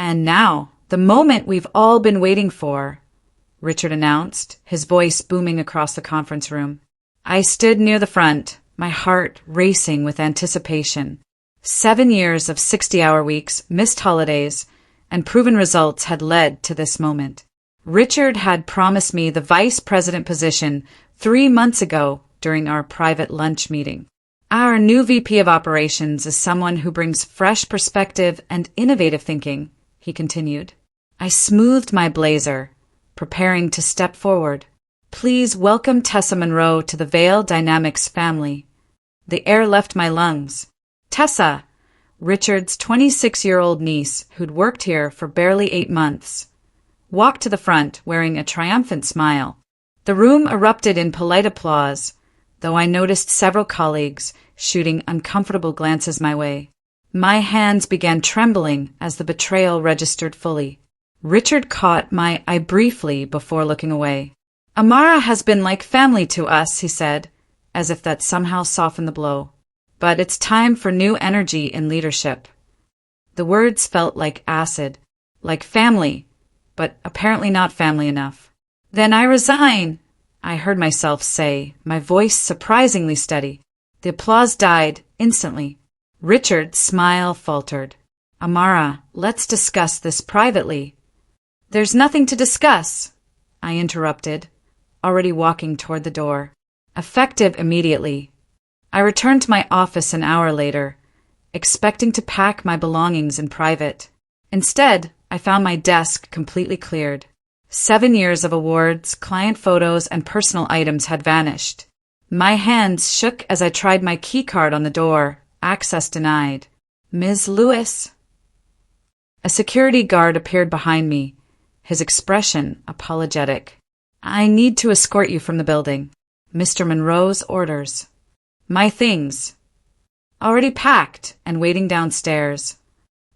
And now, the moment we've all been waiting for, Richard announced, his voice booming across the conference room. I stood near the front, my heart racing with anticipation. 7 years of 60-hour weeks, missed holidays, and proven results had led to this moment. Richard had promised me the vice president position 3 months ago during our private lunch meeting. Our new VP of operations is someone who brings fresh perspective and innovative thinking, he continued. I smoothed my blazer, preparing to step forward. Please welcome Tessa Monroe to the Vail Dynamics family. The air left my lungs. Tessa, Richard's 26-year-old niece, who'd worked here for barely 8 months, walked to the front wearing a triumphant smile. The room erupted in polite applause, though I noticed several colleagues shooting uncomfortable glances my way. My hands began trembling as the betrayal registered fully. Richard caught my eye briefly before looking away. Amara has been like family to us, he said, as if that somehow softened the blow. But it's time for new energy in leadership. The words felt like acid, like family, but apparently not family enough. Then I resign, I heard myself say, my voice surprisingly steady. The applause died instantly. Richard's smile faltered. Amara, let's discuss this privately. There's nothing to discuss, I interrupted, already walking toward the door. Effective immediately. I returned to my office an hour later, expecting to pack my belongings in private. Instead, I found my desk completely cleared. 7 years of awards, client photos, and personal items had vanished. My hands shook as I tried my key card on the door. Access denied. Ms. Lewis. A security guard appeared behind me, his expression apologetic. I need to escort you from the building. Mr. Monroe's orders. My things. Already packed and waiting downstairs.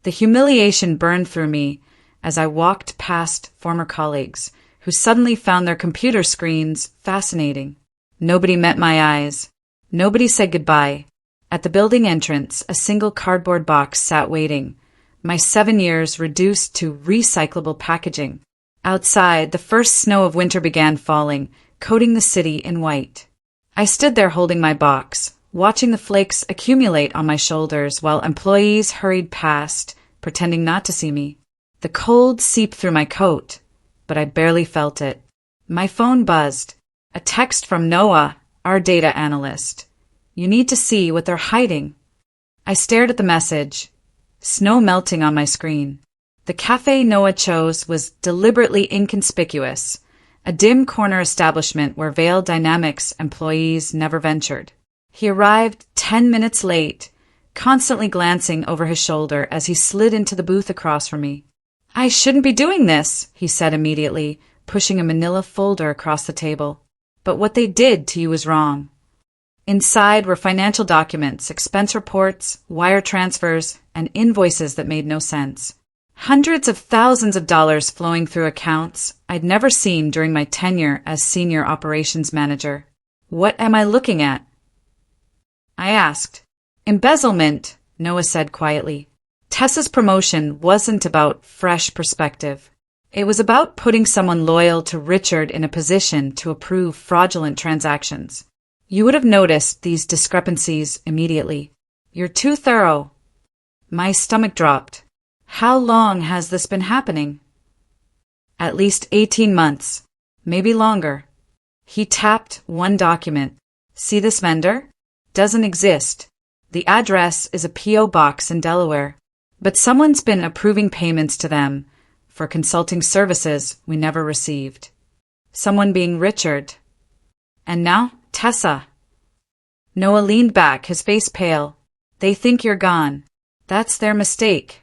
The humiliation burned through me as I walked past former colleagues who suddenly found their computer screens fascinating. Nobody met my eyes. Nobody said goodbye. At the building entrance, a single cardboard box sat waiting, my 7 years reduced to recyclable packaging. Outside, the first snow of winter began falling, coating the city in white. I stood there holding my box, watching the flakes accumulate on my shoulders while employees hurried past, pretending not to see me. The cold seeped through my coat, but I barely felt it. My phone buzzed. A text from Noah, our data analyst. You need to see what they're hiding. I stared at the message, snow melting on my screen. The cafe Noah chose was deliberately inconspicuous, a dim corner establishment where Vail Dynamics employees never ventured. He arrived 10 minutes late, constantly glancing over his shoulder as he slid into the booth across from me. I shouldn't be doing this, he said immediately, pushing a manila folder across the table. But what they did to you was wrong. Inside were financial documents, expense reports, wire transfers, and invoices that made no sense. Hundreds of thousands of dollars flowing through accounts I'd never seen during my tenure as senior operations manager. What am I looking at? I asked. Embezzlement, Noah said quietly. Tessa's promotion wasn't about fresh perspective. It was about putting someone loyal to Richard in a position to approve fraudulent transactions. You would have noticed these discrepancies immediately. You're too thorough. My stomach dropped. How long has this been happening? At least 18 months, maybe longer. He tapped one document. See this vendor? Doesn't exist. The address is a P.O. box in Delaware, but someone's been approving payments to them for consulting services we never received. Someone being Richard. And now, Tessa. Noah leaned back, his face pale. They think you're gone. That's their mistake.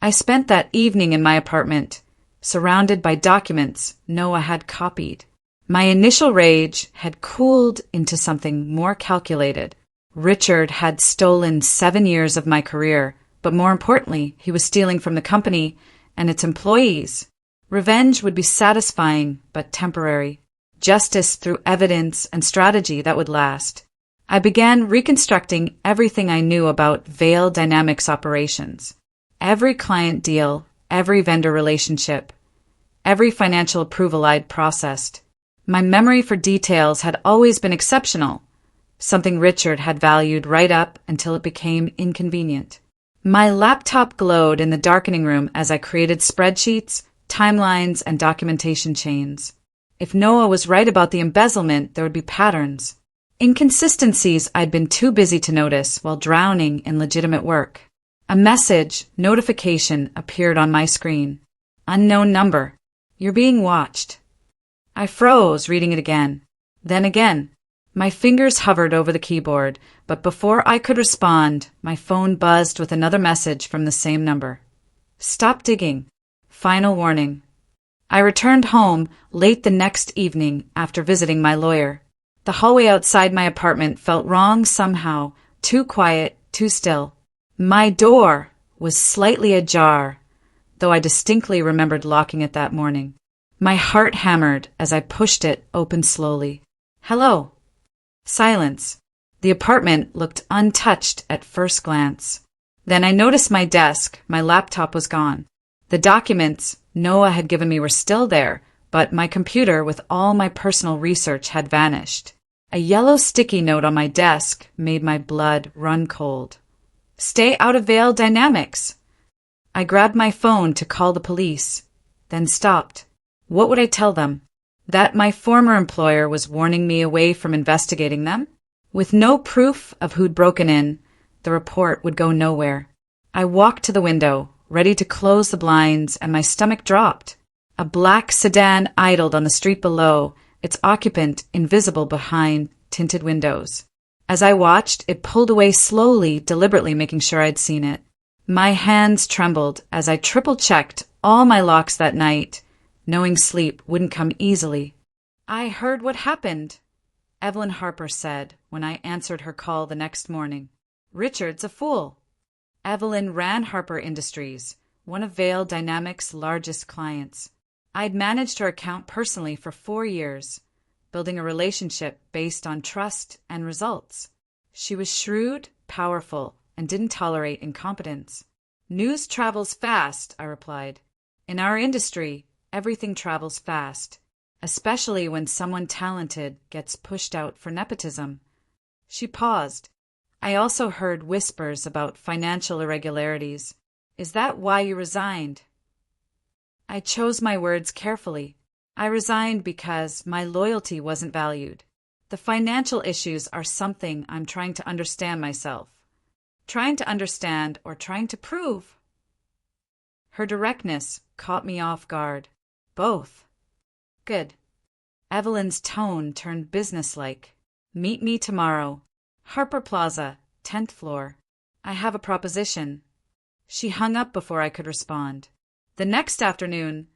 I spent that evening in my apartment, surrounded by documents Noah had copied. My initial rage had cooled into something more calculated. Richard had stolen 7 years of my career, but more importantly, he was stealing from the company and its employees. Revenge would be satisfying, but temporary. Justice through evidence and strategy that would last. I began reconstructing everything I knew about Vail Dynamics operations. Every client deal, every vendor relationship, every financial approval I'd processed. My memory for details had always been exceptional, something Richard had valued right up until it became inconvenient. My laptop glowed in the darkening room as I created spreadsheets, timelines, and documentation chains. If Noah was right about the embezzlement, there would be patterns. Inconsistencies I'd been too busy to notice while drowning in legitimate work. A notification appeared on my screen. Unknown number. You're being watched. I froze, reading it again. Then again. My fingers hovered over the keyboard, but before I could respond, my phone buzzed with another message from the same number. Stop digging. Final warning. I returned home late the next evening after visiting my lawyer. The hallway outside my apartment felt wrong somehow, too quiet, too still. My door was slightly ajar, though I distinctly remembered locking it that morning. My heart hammered as I pushed it open slowly. Hello. Silence. The apartment looked untouched at first glance. Then I noticed my desk. My laptop was gone. The documents Noah had given me were still there, but my computer with all my personal research had vanished. A yellow sticky note on my desk made my blood run cold. Stay out of Veil Dynamics. I grabbed my phone to call the police, then stopped. What would I tell them? That my former employer was warning me away from investigating them? With no proof of who'd broken in, the report would go nowhere. I walked to the window, ready to close the blinds, and my stomach dropped. A black sedan idled on the street below, its occupant invisible behind tinted windows. As I watched, it pulled away slowly, deliberately making sure I'd seen it. My hands trembled as I triple-checked all my locks that night, knowing sleep wouldn't come easily. I heard what happened, Evelyn Harper said when I answered her call the next morning. Richard's a fool. Evelyn ran Harper Industries, one of Veil Dynamics' largest clients. I'd managed her account personally for 4 years, building a relationship based on trust and results. She was shrewd, powerful, and didn't tolerate incompetence. News travels fast, I replied. In our industry, everything travels fast, especially when someone talented gets pushed out for nepotism. She paused. I also heard whispers about financial irregularities. Is that why you resigned? I chose my words carefully. I resigned because my loyalty wasn't valued. The financial issues are something I'm trying to understand myself. Trying to understand or trying to prove? Her directness caught me off guard. Both. Good. Evelyn's tone turned businesslike. Meet me tomorrow. Harper Plaza, 10th floor. I have a proposition. She hung up before I could respond. The next afternoon,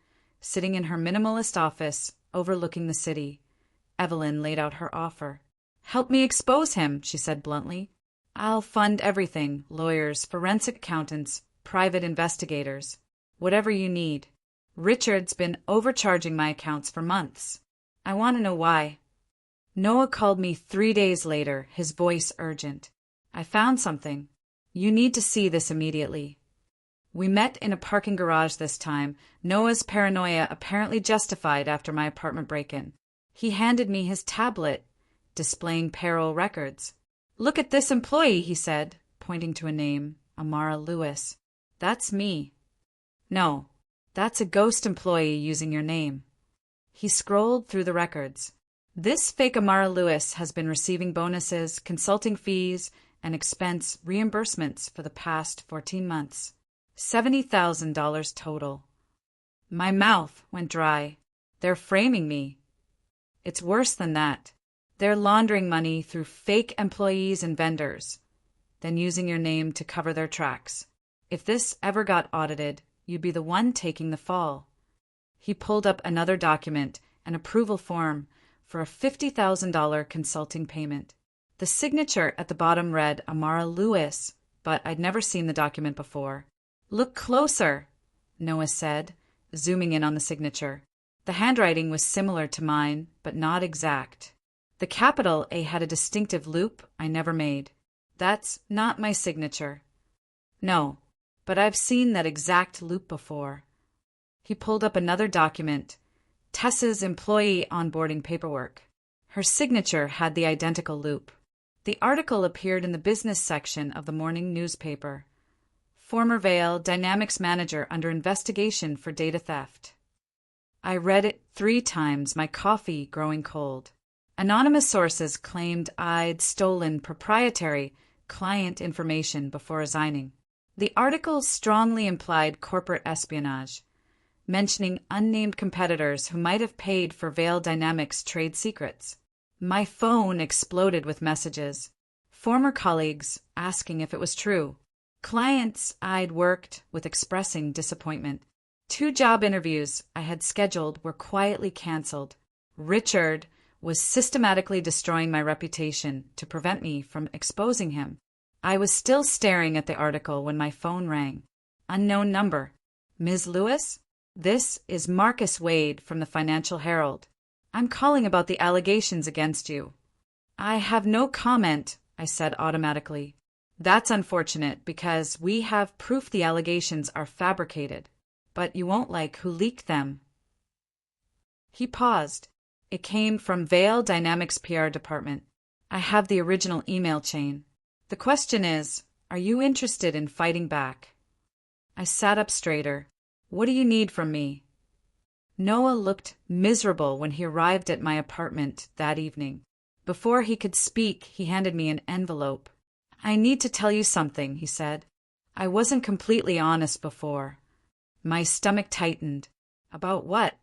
sitting in her minimalist office overlooking the city, Evelyn laid out her offer. Help me expose him, she said bluntly. I'll fund everything, lawyers, forensic accountants, private investigators, whatever you need. Richard's been overcharging my accounts for months. I want to know why. Noah called me 3 days later, his voice urgent. I found something. You need to see this immediately. We met in a parking garage this time, Noah's paranoia apparently justified after my apartment break-in. He handed me his tablet, displaying payroll records. Look at this employee, he said, pointing to a name, Amara Lewis. That's me. No, that's a ghost employee using your name. He scrolled through the records. This fake Amara Lewis has been receiving bonuses, consulting fees, and expense reimbursements for the past 14 months. $70,000 total. My mouth went dry. They're framing me. It's worse than that. They're laundering money through fake employees and vendors, then using your name to cover their tracks. If this ever got audited, you'd be the one taking the fall. He pulled up another document, an approval form for a $50,000 consulting payment. The signature at the bottom read Amara Lewis, but I'd never seen the document before. Look closer, Noah said, zooming in on the signature. The handwriting was similar to mine, but not exact. The capital A had a distinctive loop I never made. That's not my signature. No, but I've seen that exact loop before. He pulled up another document, Tessa's employee onboarding paperwork. Her signature had the identical loop. The article appeared in the business section of the morning newspaper. Former Vail Dynamics manager under investigation for data theft. I read it 3 times, my coffee growing cold. Anonymous sources claimed I'd stolen proprietary client information before resigning. The article strongly implied corporate espionage, mentioning unnamed competitors who might have paid for Vail Dynamics trade secrets. My phone exploded with messages. Former colleagues asking if it was true. Clients I'd worked with expressing disappointment. 2 job interviews I had scheduled were quietly canceled. Richard was systematically destroying my reputation to prevent me from exposing him. I was still staring at the article when my phone rang. Unknown number. Ms. Lewis? This is Marcus Wade from the Financial Herald. I'm calling about the allegations against you. I have no comment, I said automatically. That's unfortunate because we have proof the allegations are fabricated, but you won't like who leaked them. He paused. It came from Vail Dynamics PR department. I have the original email chain. The question is, are you interested in fighting back? I sat up straighter. What do you need from me? Noah looked miserable when he arrived at my apartment that evening. Before he could speak, he handed me an envelope. I need to tell you something, he said. I wasn't completely honest before. My stomach tightened. About what?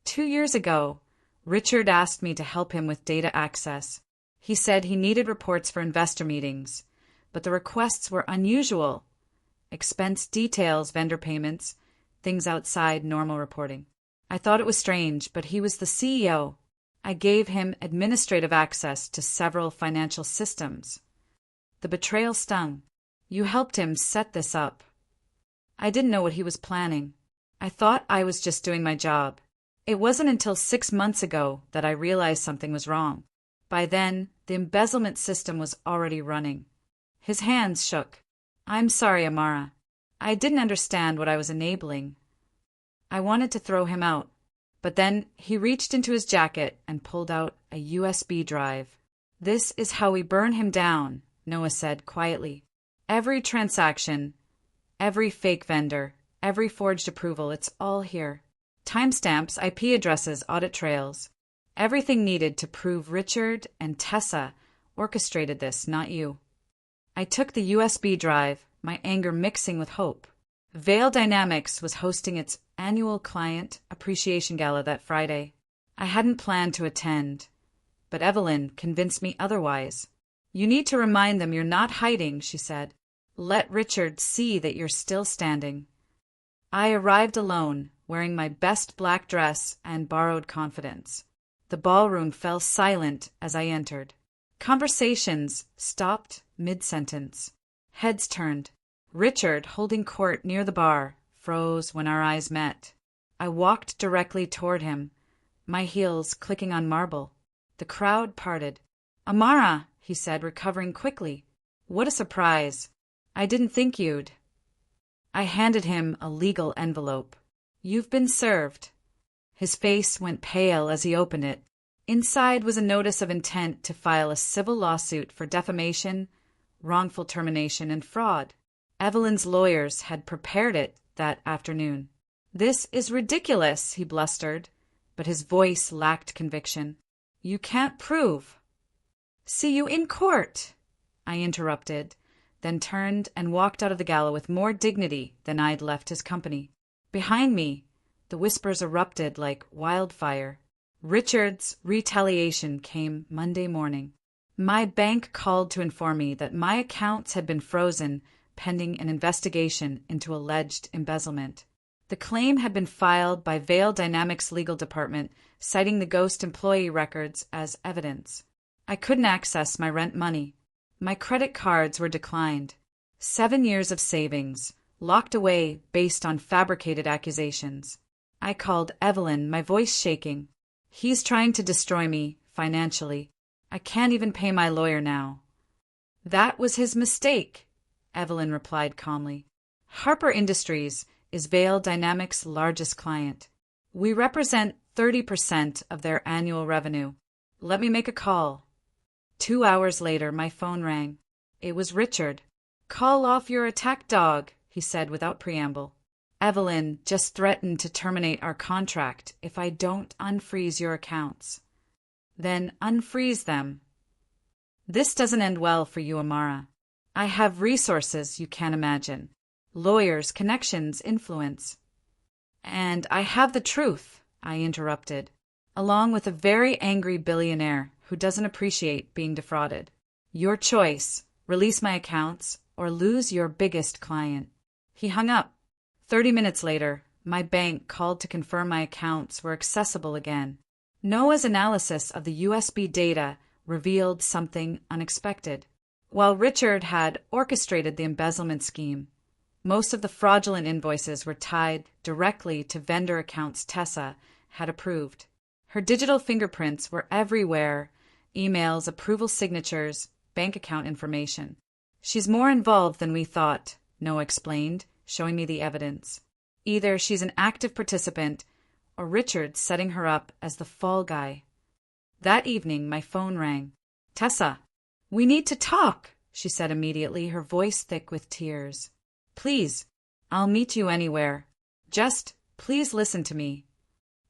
2 years ago, Richard asked me to help him with data access. He said he needed reports for investor meetings, but the requests were unusual. Expense details, vendor payments, things outside normal reporting. I thought it was strange, but he was the CEO. I gave him administrative access to several financial systems. The betrayal stung. You helped him set this up. I didn't know what he was planning. I thought I was just doing my job. It wasn't until 6 months ago that I realized something was wrong. By then, the embezzlement system was already running. His hands shook. I'm sorry, Amara. I didn't understand what I was enabling. I wanted to throw him out, but then he reached into his jacket and pulled out a USB drive. This is how we burn him down, Noah said quietly. Every transaction, every fake vendor, every forged approval, it's all here. Timestamps, IP addresses, audit trails. Everything needed to prove Richard and Tessa orchestrated this, not you. I took the USB drive, my anger mixing with hope. Vail Dynamics was hosting its annual client appreciation gala that Friday. I hadn't planned to attend, but Evelyn convinced me otherwise. You need to remind them you're not hiding, she said. Let Richard see that you're still standing. I arrived alone, wearing my best black dress and borrowed confidence. The ballroom fell silent as I entered. Conversations stopped mid-sentence. Heads turned. Richard, holding court near the bar, froze when our eyes met. I walked directly toward him, my heels clicking on marble. The crowd parted. Amara, he said, recovering quickly. What a surprise. I didn't think you'd. I handed him a legal envelope. You've been served. His face went pale as he opened it. Inside was a notice of intent to file a civil lawsuit for defamation, wrongful termination, and fraud. Evelyn's lawyers had prepared it that afternoon. This is ridiculous, he blustered, but his voice lacked conviction. You can't prove. See you in court, I interrupted, then turned and walked out of the gala with more dignity than I'd left his company. Behind me, the whispers erupted like wildfire. Richard's retaliation came Monday morning. My bank called to inform me that my accounts had been frozen pending an investigation into alleged embezzlement. The claim had been filed by Vail Dynamics Legal Department, citing the ghost employee records as evidence. I couldn't access my rent money. My credit cards were declined. 7 years of savings, locked away based on fabricated accusations. I called Evelyn, my voice shaking. He's trying to destroy me, financially. I can't even pay my lawyer now. That was his mistake, Evelyn replied calmly. Harper Industries is Vail Dynamics' largest client. We represent 30% of their annual revenue. Let me make a call. 2 hours later, my phone rang. It was Richard. Call off your attack dog, he said without preamble. Evelyn just threatened to terminate our contract if I don't unfreeze your accounts. Then unfreeze them. This doesn't end well for you, Amara. I have resources you can't imagine. Lawyers, connections, influence. And I have the truth, I interrupted, along with a very angry billionaire who doesn't appreciate being defrauded. Your choice, release my accounts or lose your biggest client. He hung up. 30 minutes later, my bank called to confirm my accounts were accessible again. Noah's analysis of the USB data revealed something unexpected. While Richard had orchestrated the embezzlement scheme, most of the fraudulent invoices were tied directly to vendor accounts Tessa had approved. Her digital fingerprints were everywhere: emails, approval signatures, bank account information. She's more involved than we thought, Noah explained, showing me the evidence. Either she's an active participant, or Richard's setting her up as the fall guy. That evening, my phone rang. Tessa, we need to talk, she said immediately, her voice thick with tears. Please, I'll meet you anywhere. Just, please listen to me.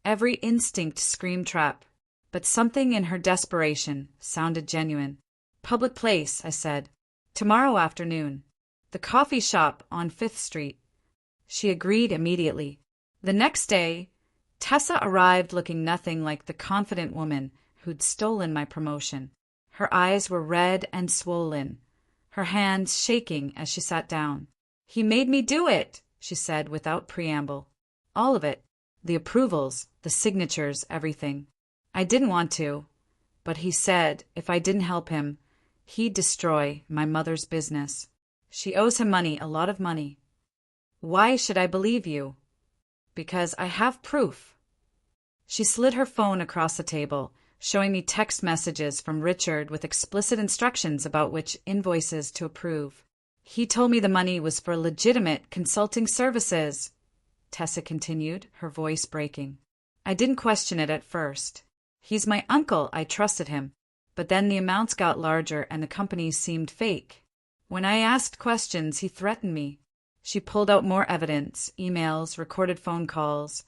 Every instinct screamed trap, but something in her desperation sounded genuine. Public place, I said. Tomorrow afternoon. The coffee shop on 5th Street. She agreed immediately. The next day, Tessa arrived looking nothing like the confident woman who'd stolen my promotion. Her eyes were red and swollen, her hands shaking as she sat down. He made me do it, she said without preamble. All of it. The approvals, the signatures, everything. I didn't want to, but he said if I didn't help him, he'd destroy my mother's business. She owes him money, a lot of money. Why should I believe you? Because I have proof. She slid her phone across the table, showing me text messages from Richard with explicit instructions about which invoices to approve. He told me the money was for legitimate consulting services, Tessa continued, her voice breaking. I didn't question it at first. He's my uncle, I trusted him. But then the amounts got larger and the company seemed fake. When I asked questions, he threatened me. She pulled out more evidence, emails, recorded phone calls,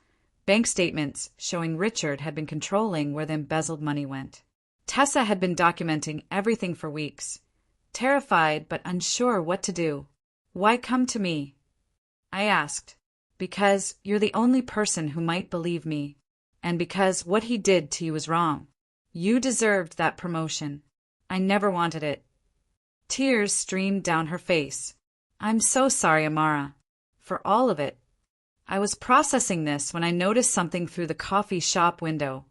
bank statements showing Richard had been controlling where the embezzled money went. Tessa had been documenting everything for weeks, terrified but unsure what to do. Why come to me? I asked. Because you're the only person who might believe me, and because what he did to you was wrong. You deserved that promotion. I never wanted it. Tears streamed down her face. I'm so sorry, Amara. For all of it. I was processing this when I noticed something through the coffee shop window.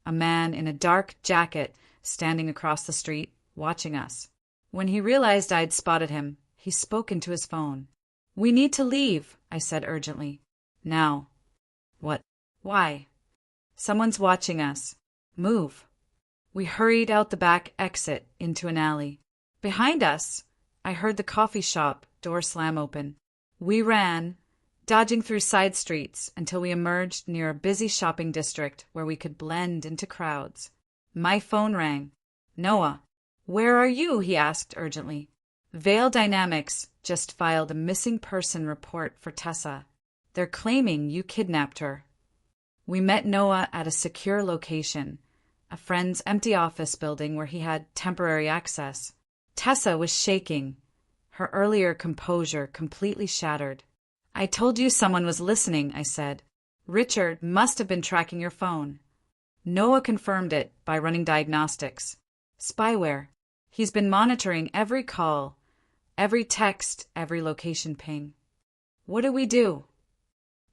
A man in a dark jacket standing across the street, watching us. When he realized I'd spotted him, he spoke into his phone. We need to leave, I said urgently. Now. What? Why? Someone's watching us. Move. We hurried out the back exit into an alley. Behind us, I heard the coffee shop door slam open. We ran, dodging through side streets until we emerged near a busy shopping district where we could blend into crowds. My phone rang. Noah. Where are you? He asked urgently. Vail Dynamics just filed a missing person report for Tessa. They're claiming you kidnapped her. We met Noah at a secure location, a friend's empty office building where he had temporary access. Tessa was shaking, her earlier composure completely shattered. I told you someone was listening, I said. Richard must have been tracking your phone. Noah confirmed it by running diagnostics. Spyware. He's been monitoring every call, every text, every location ping. What do we do?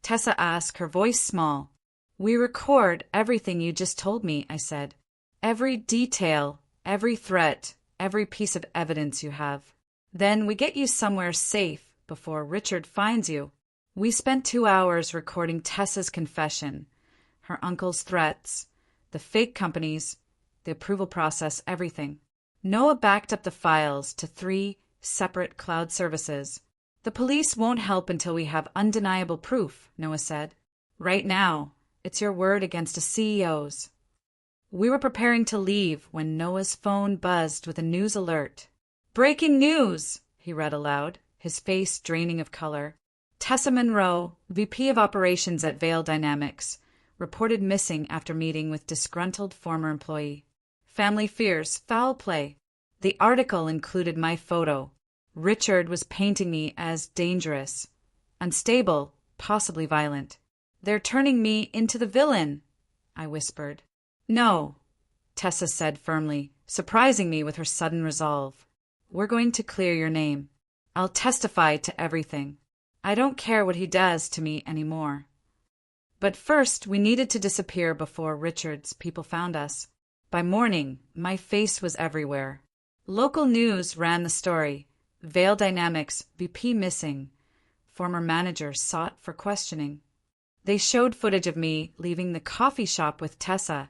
Tessa asked, her voice small. We record everything you just told me, I said. Every detail, every threat, every piece of evidence you have. Then we get you somewhere safe before Richard finds you. We spent 2 hours recording Tessa's confession, her uncle's threats, the fake companies, the approval process, everything. Noah backed up the files to 3 separate cloud services. The police won't help until we have undeniable proof, Noah said. Right now, it's your word against a CEO's. We were preparing to leave when Noah's phone buzzed with a news alert. Breaking news, he read aloud, his face draining of color. Tessa Monroe, VP of Operations at Vail Dynamics, reported missing after meeting with disgruntled former employee. Family fears foul play. The article included my photo. Richard was painting me as dangerous, unstable, possibly violent. They're turning me into the villain, I whispered. No, Tessa said firmly, surprising me with her sudden resolve. We're going to clear your name. I'll testify to everything. I don't care what he does to me anymore. But first, we needed to disappear before Richard's people found us. By morning, my face was everywhere. Local news ran the story. Vail Dynamics, VP missing. Former manager sought for questioning. They showed footage of me leaving the coffee shop with Tessa,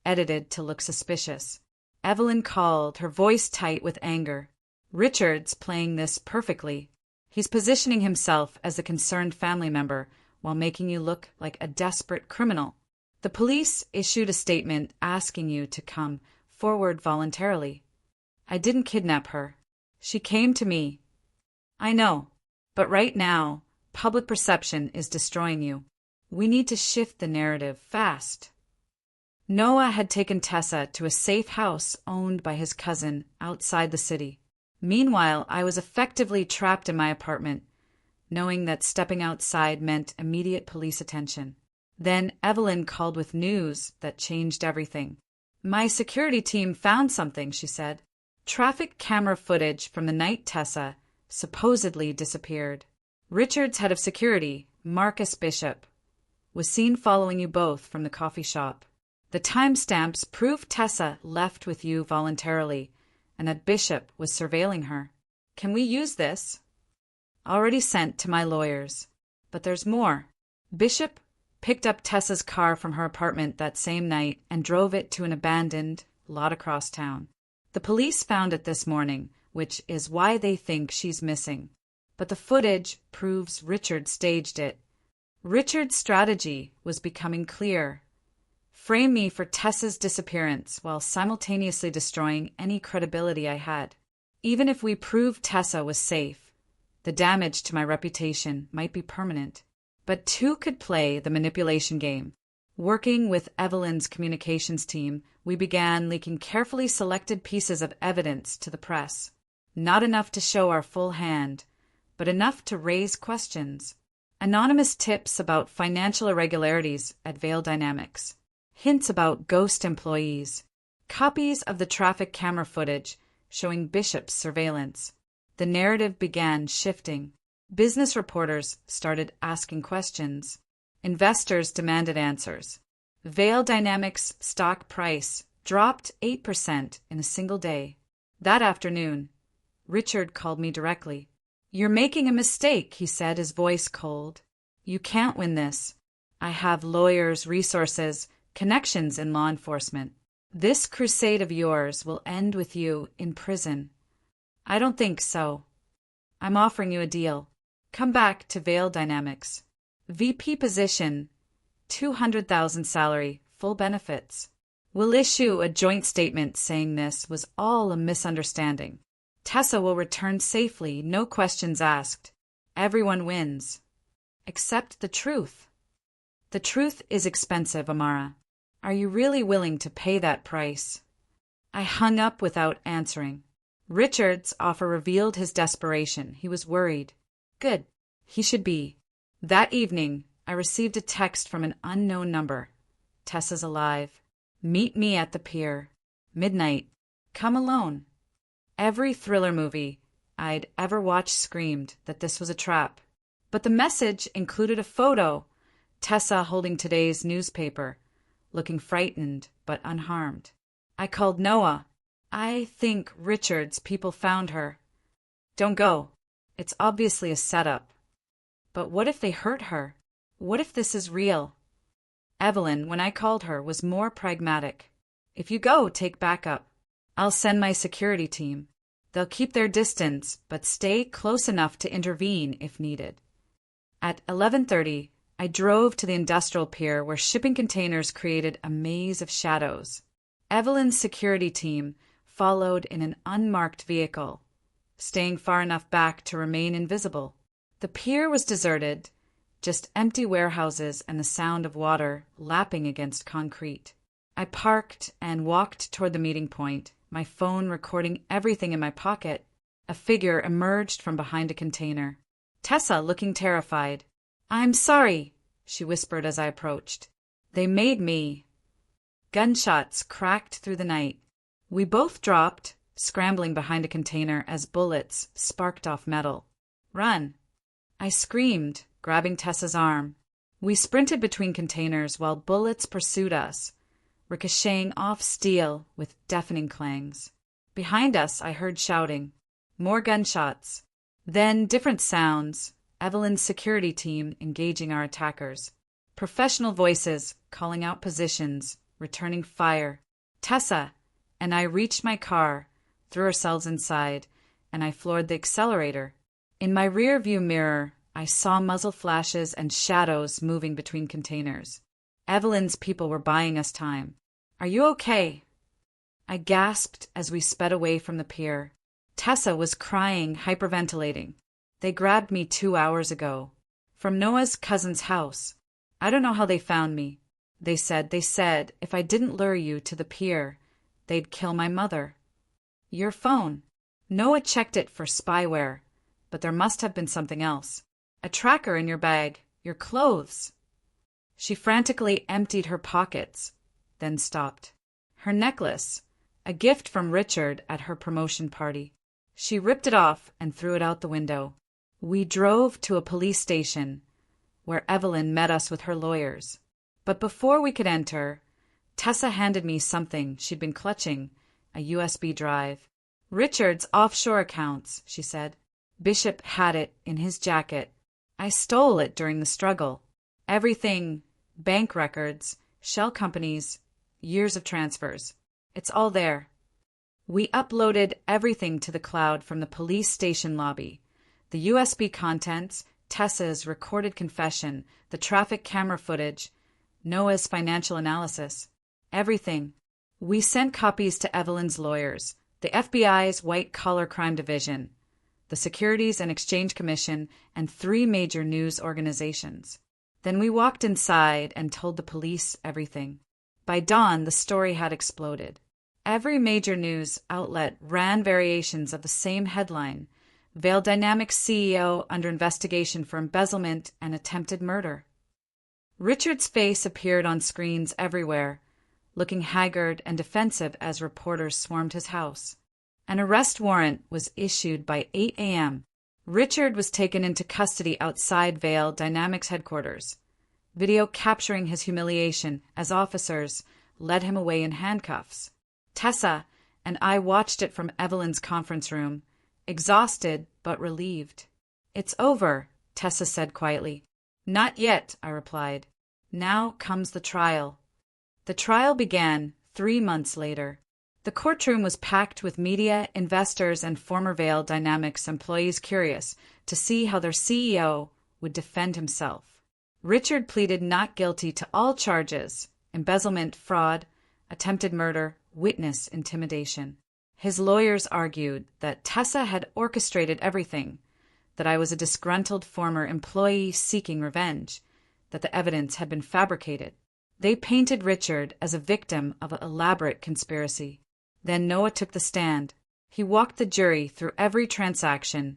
edited to look suspicious. Evelyn called, her voice tight with anger. Richard's playing this perfectly. He's positioning himself as a concerned family member while making you look like a desperate criminal. The police issued a statement asking you to come forward voluntarily. I didn't kidnap her. She came to me. I know, but right now, public perception is destroying you. We need to shift the narrative fast. Noah had taken Tessa to a safe house owned by his cousin outside the city. Meanwhile, I was effectively trapped in my apartment, knowing that stepping outside meant immediate police attention. Then Evelyn called with news that changed everything. My security team found something, she said. Traffic camera footage from the night Tessa supposedly disappeared. Richard's head of security, Marcus Bishop, was seen following you both from the coffee shop. The timestamps prove Tessa left with you voluntarily, and that Bishop was surveilling her. Can we use this? Already sent to my lawyers. But there's more. Bishop picked up Tessa's car from her apartment that same night and drove it to an abandoned lot across town. The police found it this morning, which is why they think she's missing. But the footage proves Richard staged it. Richard's strategy was becoming clear. Frame me for Tessa's disappearance while simultaneously destroying any credibility I had. Even if we proved Tessa was safe, the damage to my reputation might be permanent. But two could play the manipulation game. Working with Evelyn's communications team, we began leaking carefully selected pieces of evidence to the press. Not enough to show our full hand, but enough to raise questions. Anonymous tips about financial irregularities at Vail Dynamics. Hints about ghost employees. Copies of the traffic camera footage showing Bishop's surveillance. The narrative began shifting. Business reporters started asking questions. Investors demanded answers. Vail Dynamics' stock price dropped 8% in a single day. That afternoon, Richard called me directly. You're making a mistake, he said, his voice cold. You can't win this. I have lawyers, resources, connections in law enforcement. This crusade of yours will end with you in prison. I don't think so. I'm offering you a deal. Come back to Vail Dynamics. VP position, $200,000 salary, full benefits. We'll issue a joint statement saying this was all a misunderstanding. Tessa will return safely, no questions asked. Everyone wins. Except the truth. The truth is expensive, Amara. Are you really willing to pay that price? I hung up without answering. Richard's offer revealed his desperation. He was worried. Good. He should be. That evening, I received a text from an unknown number. Tessa's alive. Meet me at the pier. Midnight. Come alone. Every thriller movie I'd ever watched screamed that this was a trap. But the message included a photo. Tessa holding today's newspaper, looking frightened but unharmed. I called Noah. I think Richard's people found her. Don't go. It's obviously a setup. But what if they hurt her? What if this is real? Evelyn, when I called her, was more pragmatic. If you go, take backup. I'll send my security team. They'll keep their distance, but stay close enough to intervene if needed. At 11:30, I drove to the industrial pier where shipping containers created a maze of shadows. Evelyn's security team followed in an unmarked vehicle, staying far enough back to remain invisible. The pier was deserted, just empty warehouses and the sound of water lapping against concrete. I parked and walked toward the meeting point, my phone recording everything in my pocket. A figure emerged from behind a container. Tessa, looking terrified. "I'm sorry," she whispered as I approached. "They made me." Gunshots cracked through the night. We both dropped, scrambling behind a container as bullets sparked off metal. "Run!" I screamed, grabbing Tessa's arm. We sprinted between containers while bullets pursued us, ricocheting off steel with deafening clangs. Behind us, I heard shouting. More gunshots. Then different sounds, Evelyn's security team engaging our attackers. Professional voices calling out positions, returning fire. Tessa and I reached my car, threw ourselves inside, and I floored the accelerator. In my rear-view mirror, I saw muzzle flashes and shadows moving between containers. Evelyn's people were buying us time. "Are you okay?" I gasped as we sped away from the pier. Tessa was crying, hyperventilating. "They grabbed me 2 hours ago. From Noah's cousin's house. I don't know how they found me. They said if I didn't lure you to the pier, they'd kill my mother." "Your phone." "Noah checked it for spyware, but there must have been something else. A tracker in your bag, your clothes." She frantically emptied her pockets, then stopped. Her necklace, a gift from Richard at her promotion party. She ripped it off and threw it out the window. We drove to a police station, where Evelyn met us with her lawyers. But before we could enter, Tessa handed me something she'd been clutching, a USB drive. "Richard's offshore accounts," she said. "Bishop had it in his jacket. I stole it during the struggle. Everything, bank records, shell companies, years of transfers. It's all there." We uploaded everything to the cloud from the police station lobby. The USB contents, Tessa's recorded confession, the traffic camera footage, Noah's financial analysis. Everything. We sent copies to Evelyn's lawyers, the FBI's white-collar crime division, the Securities and Exchange Commission, and 3 major news organizations. Then we walked inside and told the police everything. By dawn, the story had exploded. Every major news outlet ran variations of the same headline: Veil Dynamics CEO under investigation for embezzlement and attempted murder. Richard's face appeared on screens everywhere, looking haggard and defensive as reporters swarmed his house. An arrest warrant was issued by 8 a.m. Richard was taken into custody outside Veil Dynamics headquarters, video capturing his humiliation as officers led him away in handcuffs. Tessa and I watched it from Evelyn's conference room, exhausted but relieved. "It's over," Tessa said quietly. "Not yet," I replied. "Now comes the trial." The trial began 3 months later. The courtroom was packed with media, investors, and former Veil Dynamics employees curious to see how their CEO would defend himself. Richard pleaded not guilty to all charges: embezzlement, fraud, attempted murder, witness intimidation. His lawyers argued that Tessa had orchestrated everything, that I was a disgruntled former employee seeking revenge, that the evidence had been fabricated. They painted Richard as a victim of an elaborate conspiracy. Then Noah took the stand. He walked the jury through every transaction,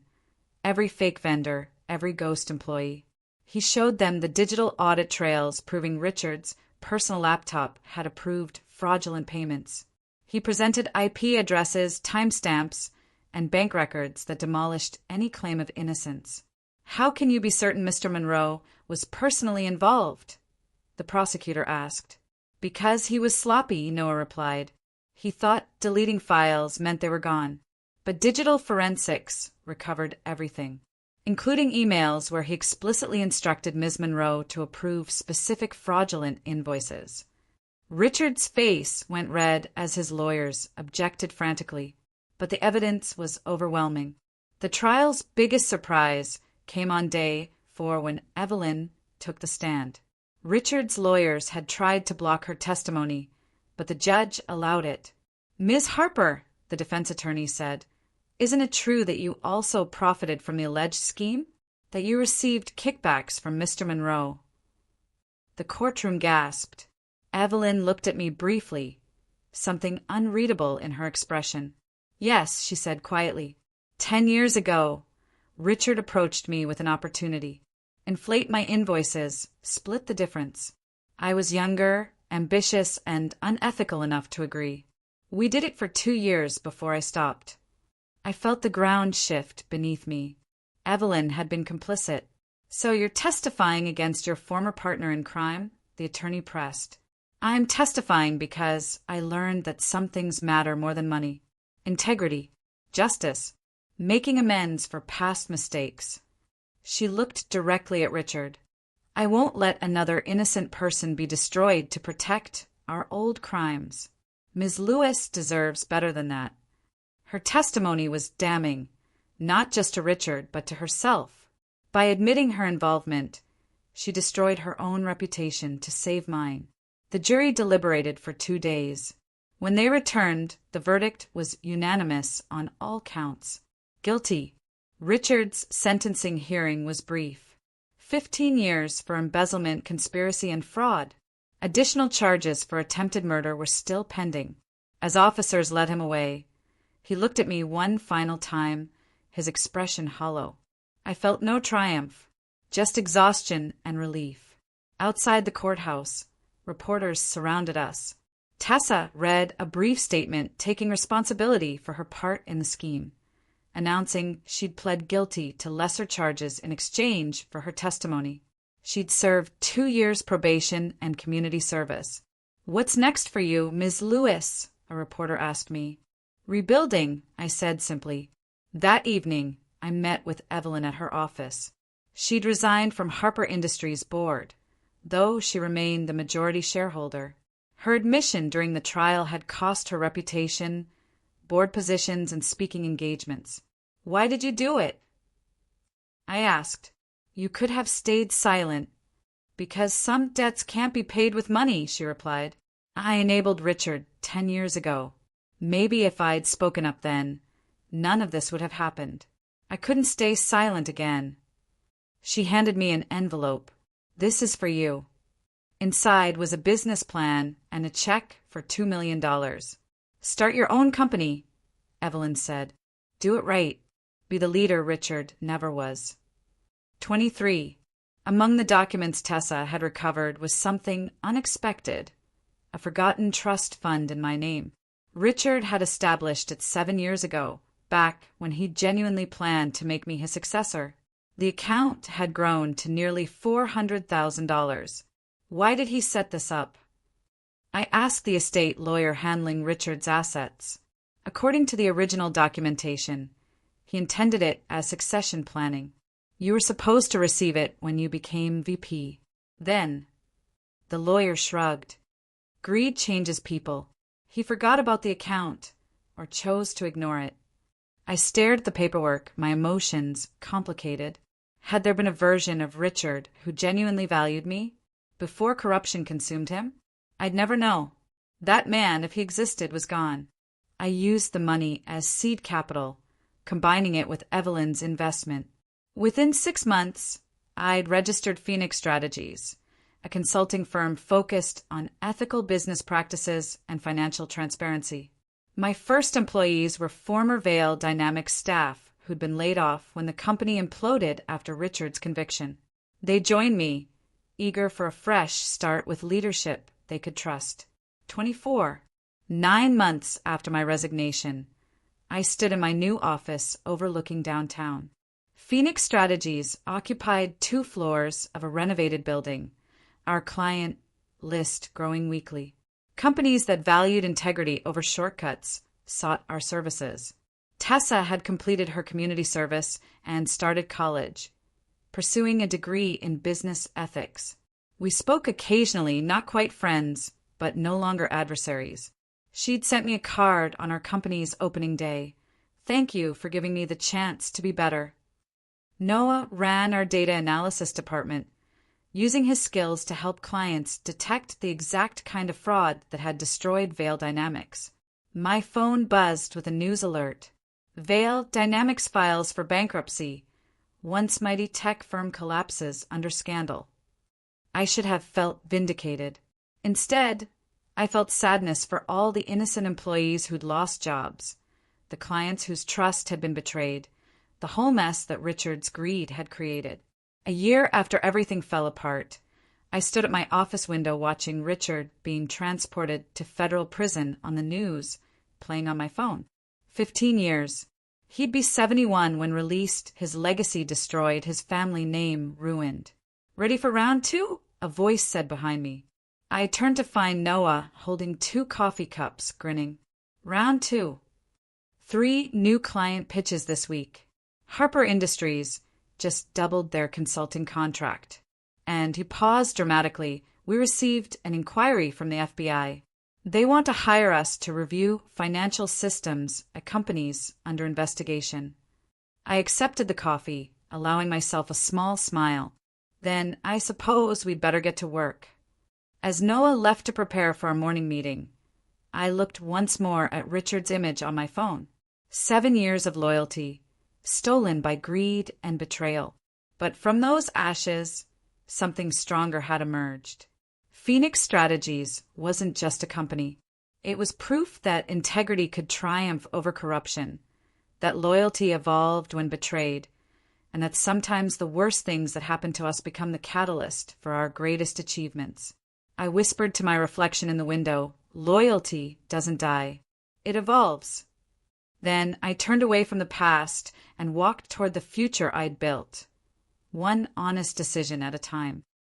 every fake vendor, every ghost employee. He showed them the digital audit trails proving Richard's personal laptop had approved fraudulent payments. He presented IP addresses, timestamps, and bank records that demolished any claim of innocence. "How can you be certain Mr. Monroe was personally involved?" the prosecutor asked. "Because he was sloppy," Noah replied. "He thought deleting files meant they were gone. But digital forensics recovered everything, including emails where he explicitly instructed Ms. Monroe to approve specific fraudulent invoices." Richard's face went red as his lawyers objected frantically. but the evidence was overwhelming. The trial's biggest surprise came on day 4 when Evelyn took the stand. Richard's lawyers had tried to block her testimony, but the judge allowed it. "Ms. Harper," the defense attorney said, "isn't it true that you also profited from the alleged scheme? That you received kickbacks from Mr. Monroe?" The courtroom gasped. Evelyn looked at me briefly, something unreadable in her expression. "Yes," she said quietly. 10 years ago, Richard approached me with an opportunity. Inflate my invoices, split the difference. I was younger, ambitious, and unethical enough to agree. We did it for 2 years before I stopped. I felt the ground shift beneath me. Evelyn had been complicit. "So you're testifying against your former partner in crime?" the attorney pressed. "I'm testifying because I learned that some things matter more than money. Integrity, justice, making amends for past mistakes." She looked directly at Richard. "I won't let another innocent person be destroyed to protect our old crimes. Ms. Lewis deserves better than that." Her testimony was damning, not just to Richard, but to herself. By admitting her involvement, she destroyed her own reputation to save mine. The jury deliberated for 2 days. When they returned, the verdict was unanimous on all counts. Guilty. Richard's sentencing hearing was brief. 15 years for embezzlement, conspiracy, and fraud. Additional charges for attempted murder were still pending. As officers led him away, he looked at me one final time, his expression hollow. I felt no triumph, just exhaustion and relief. Outside the courthouse, reporters surrounded us. Tessa read a brief statement taking responsibility for her part in the scheme, announcing she'd pled guilty to lesser charges in exchange for her testimony. She'd served 2 years probation and community service. "What's next for you, Ms. Lewis?" a reporter asked me. "Rebuilding," I said simply. That evening, I met with Evelyn at her office. She'd resigned from Harper Industries' board, though she remained the majority shareholder. Her admission during the trial had cost her reputation, board positions, and speaking engagements. "Why did you do it?" I asked. "You could have stayed silent." "Because some debts can't be paid with money," she replied. "I enabled Richard 10 years ago. Maybe if I'd spoken up then, none of this would have happened. I couldn't stay silent again." She handed me an envelope. "This is for you." Inside was a business plan and a check for $2 million. "Start your own company," Evelyn said. "Do it right. Be the leader Richard never was." 23. Among the documents Tessa had recovered was something unexpected, a forgotten trust fund in my name. Richard had established it 7 years ago, back when he genuinely planned to make me his successor. The account had grown to nearly $400,000. Why did he set this up? I asked the estate lawyer handling Richard's assets. According to the original documentation, he intended it as succession planning. You were supposed to receive it when you became VP. Then, the lawyer shrugged. Greed changes people. He forgot about the account, or chose to ignore it. I stared at the paperwork, my emotions complicated. Had there been a version of Richard who genuinely valued me, before corruption consumed him? I'd never know. That man, if he existed, was gone. I used the money as seed capital, combining it with Evelyn's investment. Within 6 months, I'd registered Phoenix Strategies, a consulting firm focused on ethical business practices and financial transparency. My first employees were former Vail Dynamics staff who'd been laid off when the company imploded after Richard's conviction. They joined me, eager for a fresh start with leadership they could trust. 24. 9 months after my resignation, I stood in my new office overlooking downtown. Phoenix Strategies occupied 2 floors of a renovated building, our client list growing weekly. Companies that valued integrity over shortcuts sought our services. Tessa had completed her community service and started college, pursuing a degree in business ethics. We spoke occasionally, not quite friends, but no longer adversaries. She'd sent me a card on our company's opening day, Thank you for giving me the chance to be better. Noah ran our data analysis department, using his skills to help clients detect the exact kind of fraud that had destroyed Veil Dynamics. My phone buzzed with a news alert. Veil Dynamics files for bankruptcy. Once mighty tech firm collapses under scandal. I should have felt vindicated. Instead, I felt sadness for all the innocent employees who'd lost jobs, the clients whose trust had been betrayed, the whole mess that Richard's greed had created. A year after everything fell apart, I stood at my office window watching Richard being transported to federal prison on the news, playing on my phone. 15 years. He'd be 71 when released, his legacy destroyed, his family name ruined. Ready for round 2? A voice said behind me. I turned to find Noah holding 2 coffee cups, grinning. Round 2. 3 new client pitches this week. Harper Industries just doubled their consulting contract. And he paused dramatically. We received an inquiry from the FBI. They want to hire us to review financial systems at companies under investigation. I accepted the coffee, allowing myself a small smile. Then I suppose we'd better get to work. As Noah left to prepare for our morning meeting, I looked once more at Richard's image on my phone. 7 years of loyalty, stolen by greed and betrayal. But from those ashes, something stronger had emerged. Phoenix Strategies wasn't just a company. It was proof that integrity could triumph over corruption, that loyalty evolved when betrayed, and that sometimes the worst things that happen to us become the catalyst for our greatest achievements. I whispered to my reflection in the window, loyalty doesn't die. It evolves. Then I turned away from the past and walked toward the future I'd built, one honest decision at a time.